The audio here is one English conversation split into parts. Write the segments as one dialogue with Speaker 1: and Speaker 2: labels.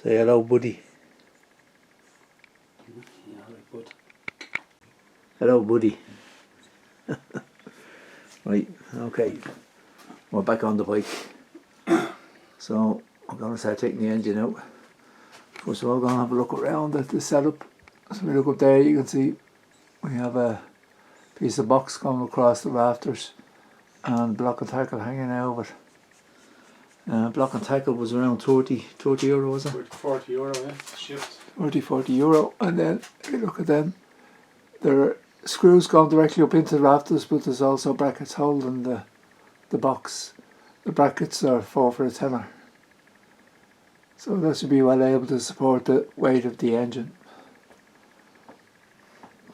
Speaker 1: Say hello, buddy.
Speaker 2: Yeah, very good.
Speaker 1: Hello, buddy. Right, okay. We're back on the bike. So I'm going to start taking the engine out. First of all, I'm going to have a look around at the setup. So we look up there, you can see we have a piece of box going across the rafters and block and tackle hanging out of it. Block and tackle was around 30 euro, was it?
Speaker 2: 40 euro, yeah, shipped.
Speaker 1: 40 euro, and then if you look at them, there are screws going directly up into the rafters, but there's also brackets holding the box. The brackets are 4 for a tenner, so that should be well able to support the weight of the engine.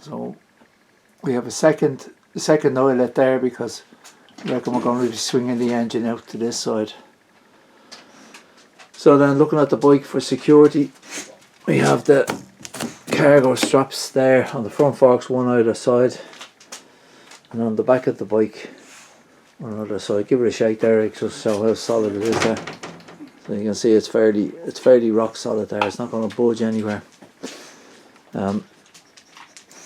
Speaker 1: So we have a second eyelet there because I reckon we're going to be swinging the engine out to this side. So then, looking at the bike for security, we have the cargo straps there on the front forks, one either side, and on the back of the bike on either side. Give it a shake there, Eric, just show how solid it is there. So you can see it's fairly rock solid there. It's not going to budge anywhere.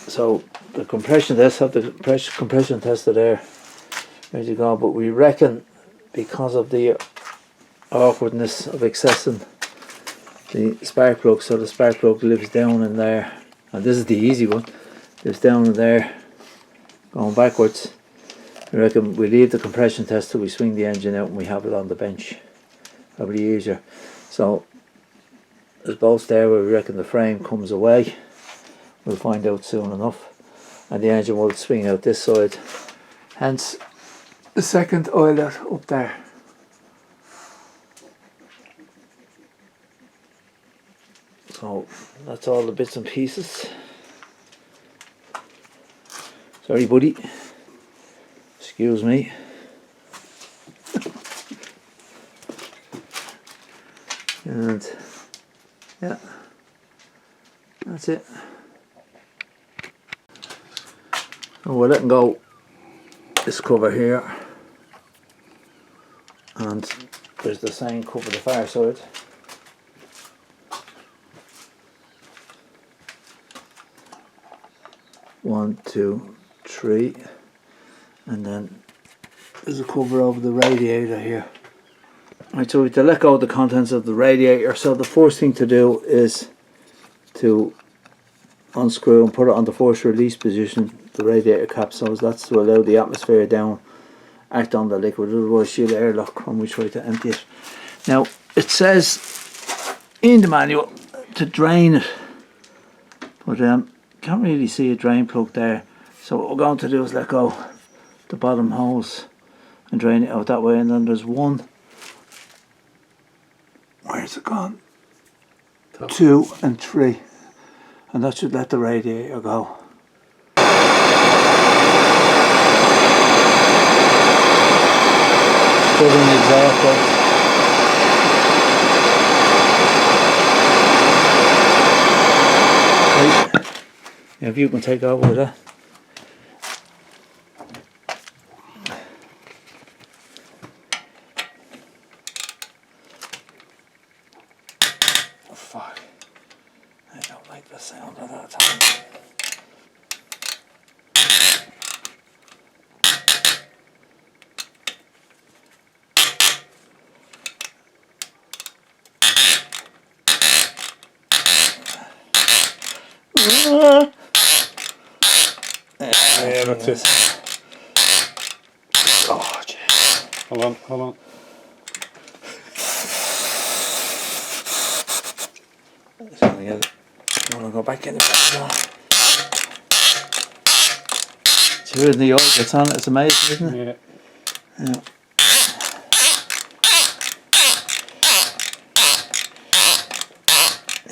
Speaker 1: So the compression test, have the compression tester there ready to go. But we reckon, because of the awkwardness of accessing the spark plug, so the spark plug lives down in there, and this is the easy one, lives down in there going backwards. We reckon we leave the compression test till we swing the engine out and we have it on the bench, probably easier. So there's bolts there where we reckon the frame comes away. We'll find out soon enough, and the engine will swing out this side, hence the second eyelet up there. So that's all the bits and pieces. Sorry, buddy. Excuse me. And yeah, that's it. And we're letting go this cover here, and there's the same cover the far side. One, two, three, and then there's a cover over the radiator here. Right, so we have to let go of the contents of the radiator. So the first thing to do is to unscrew and put it on the force release position, the radiator cap, so that's to allow the atmosphere down act on the liquid, otherwise she'll airlock when we try to empty it. Now it says in the manual to drain it, but can't really see a drain plug there, so what we're going to do is let go the bottom hose and drain it out that way. And then there's one, where's it gone? Top. 2 and 3, and that should let the radiator go. Put in the exhaust plugs. Yeah, if you can take over with that. Oh fuck. I don't like the sound of that time.
Speaker 2: Yeah, that's it.
Speaker 1: Oh, jeez.
Speaker 2: Hold on.
Speaker 1: I want to go back in the back. See where the oil gets on it, it's amazing, isn't it? Yeah.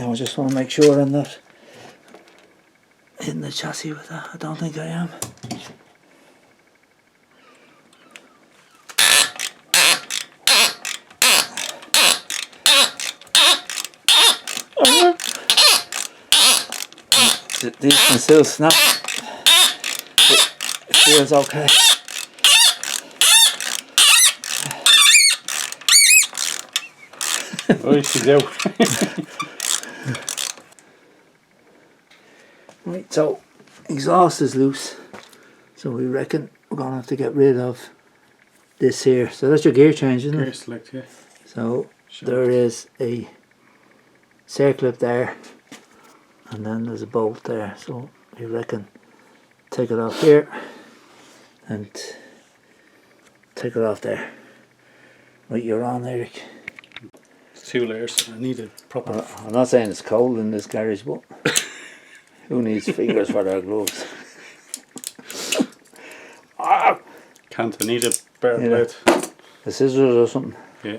Speaker 1: I just want to make sure I'm not hitting the chassis with that. I don't think I am. These can still snap. It feels okay.
Speaker 2: Right, she's out.
Speaker 1: Right, so exhaust is loose. So we reckon we're going to have to get rid of this here. So that's your gear change, isn't
Speaker 2: Gear
Speaker 1: it?
Speaker 2: select, yeah.
Speaker 1: So
Speaker 2: Sure.
Speaker 1: there is a circlip there. And then there's a bolt there. So we reckon take it off here. And take it off there. Right, you're on, Eric.
Speaker 2: It's 2 layers. I need a proper.
Speaker 1: I'm not saying it's cold in this garage, but who needs fingers for their gloves?
Speaker 2: Can't. I need a better
Speaker 1: Yeah.
Speaker 2: blade.
Speaker 1: The scissors or something.
Speaker 2: Yeah.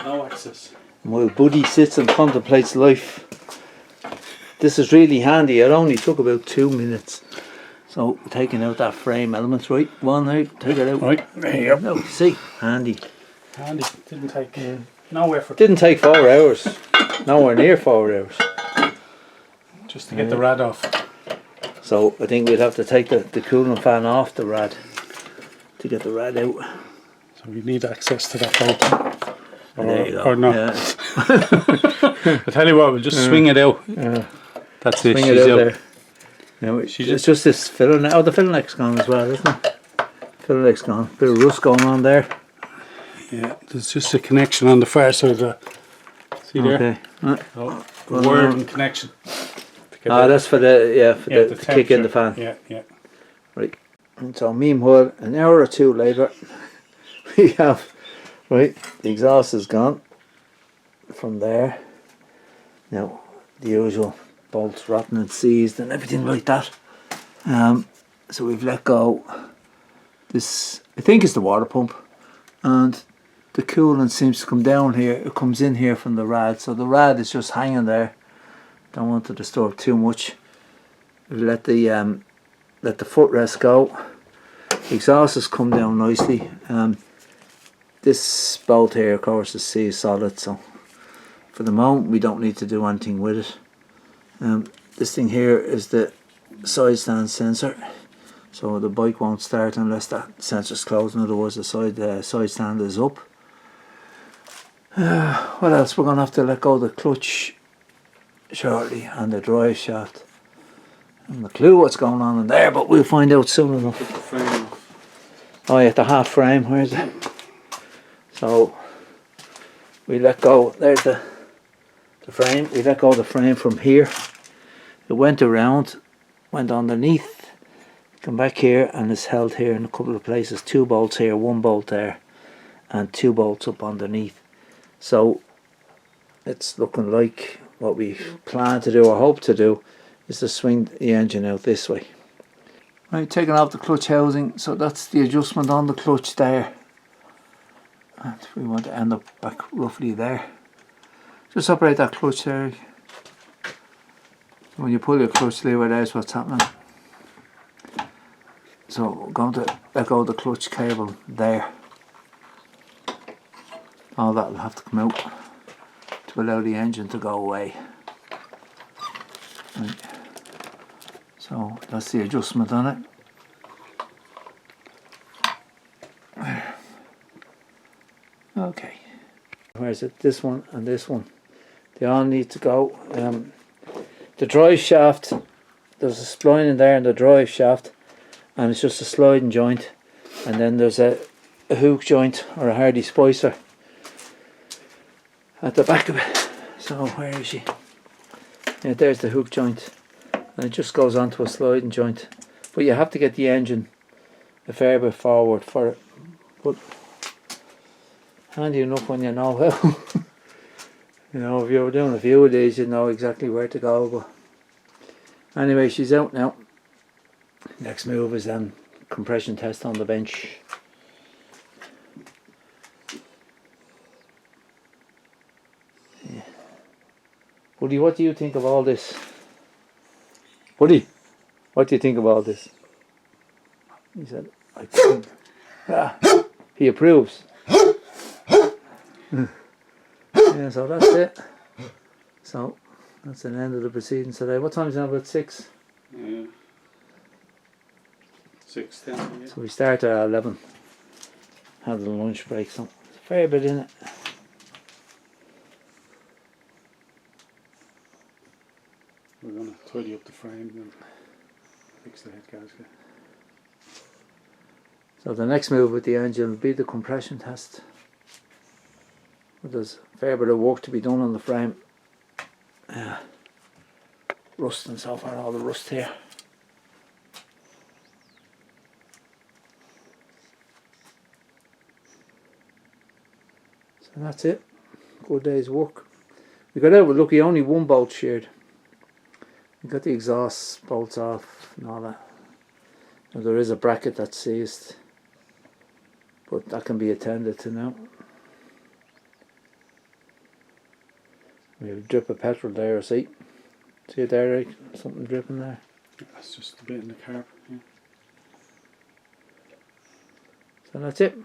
Speaker 2: No access.
Speaker 1: And while Buddy sits and contemplates life, this is really handy. It only took about 2 minutes. So taking out that frame element, right? One out, take it out.
Speaker 2: Right, there you go.
Speaker 1: No, see, handy.
Speaker 2: Handy. Didn't take no effort.
Speaker 1: Didn't take 4 hours. Nowhere near 4 hours.
Speaker 2: Just to get the rad off.
Speaker 1: So I think we'd have to take the cooling fan off the rad to get the rad out.
Speaker 2: So we need access to that bolt.
Speaker 1: There you go.
Speaker 2: Or not.
Speaker 1: Yeah.
Speaker 2: I tell you what, we'll just swing it out. That's it.
Speaker 1: Swing
Speaker 2: She's
Speaker 1: it out
Speaker 2: out.
Speaker 1: there. No, it's just this filler neck. Oh, the filler neck's gone as well, isn't it? Filler neck's gone. Bit of rust going on there.
Speaker 2: Yeah, there's just a connection on the far side of that. See there?
Speaker 1: Okay.
Speaker 2: Oh,
Speaker 1: Well,
Speaker 2: wiring
Speaker 1: no.
Speaker 2: connection.
Speaker 1: That's for the to kick in the fan.
Speaker 2: Yeah, yeah.
Speaker 1: Right. And so meanwhile, an hour or two later, we have the exhaust is gone from there. Now the usual bolts rotten and seized and everything like that. So we've let go this, I think it's the water pump, and the coolant seems to come down here. It comes in here from the rad, so the rad is just hanging there. Don't want to disturb too much. We let the footrest go. The exhaust has come down nicely. This bolt here, of course, is C solid, so for the moment we don't need to do anything with it. This thing here is the side stand sensor, so the bike won't start unless that sensor's closed. In other words, the side stand is up. What else? We're going to have to let go of the clutch shortly and the drive shaft. I haven't a clue what's going on in there, but we'll find out soon enough.
Speaker 2: Put the frame off.
Speaker 1: Oh yeah, the half frame, where is it? So we let go, there's the frame, we let go of the frame from here. It went around, went underneath, come back here, and it's held here in a couple of places. 2 bolts here, 1 bolt there, and 2 bolts up underneath. So it's looking like what we plan to do or hope to do is to swing the engine out this way. Right, taking off the clutch housing, so that's the adjustment on the clutch there. And we want to end up back roughly there. Just operate that clutch there. When you pull your clutch lever, there's what's happening. So we're going to let go of the clutch cable there. All that will have to come out to allow the engine to go away. Right. So that's the adjustment on it. Okay. Where is it? This one and this one. They all need to go. The drive shaft, there's a spline in there in the drive shaft, and it's just a sliding joint, and then there's a hook joint or a hardy splicer at the back of it. So where is she? Yeah, there's the hook joint, and it just goes onto a sliding joint, but you have to get the engine a fair bit forward for it, but handy enough when you know how. You know, if you were doing a few of these, you'd know exactly where to go. But anyway, she's out now. Next move is then compression test on the bench. Yeah. Buddy, what do you think of all this? Buddy, what do you think of all this? He said, I think. He approves. Yeah, so that's it. So that's the end of the proceedings today. What time is it now? About 6?
Speaker 2: Yeah. 6:10. Yeah.
Speaker 1: So we start at 11. Have the lunch break. So it's a fair bit in it.
Speaker 2: tidy up the frame and fix the head gasket.
Speaker 1: So the next move with the engine will be the compression test. There's a fair bit of work to be done on the frame. Rust and so far, all the rust here. So that's it. Good day's work. We got out with lucky, only one bolt sheared. We got the exhaust bolts off and all that. Now there is a bracket that's seized, but that can be attended to now. We have a drip of petrol there, see it there, Rick? Something dripping there.
Speaker 2: That's just a bit in the carb. Yeah.
Speaker 1: So that's it.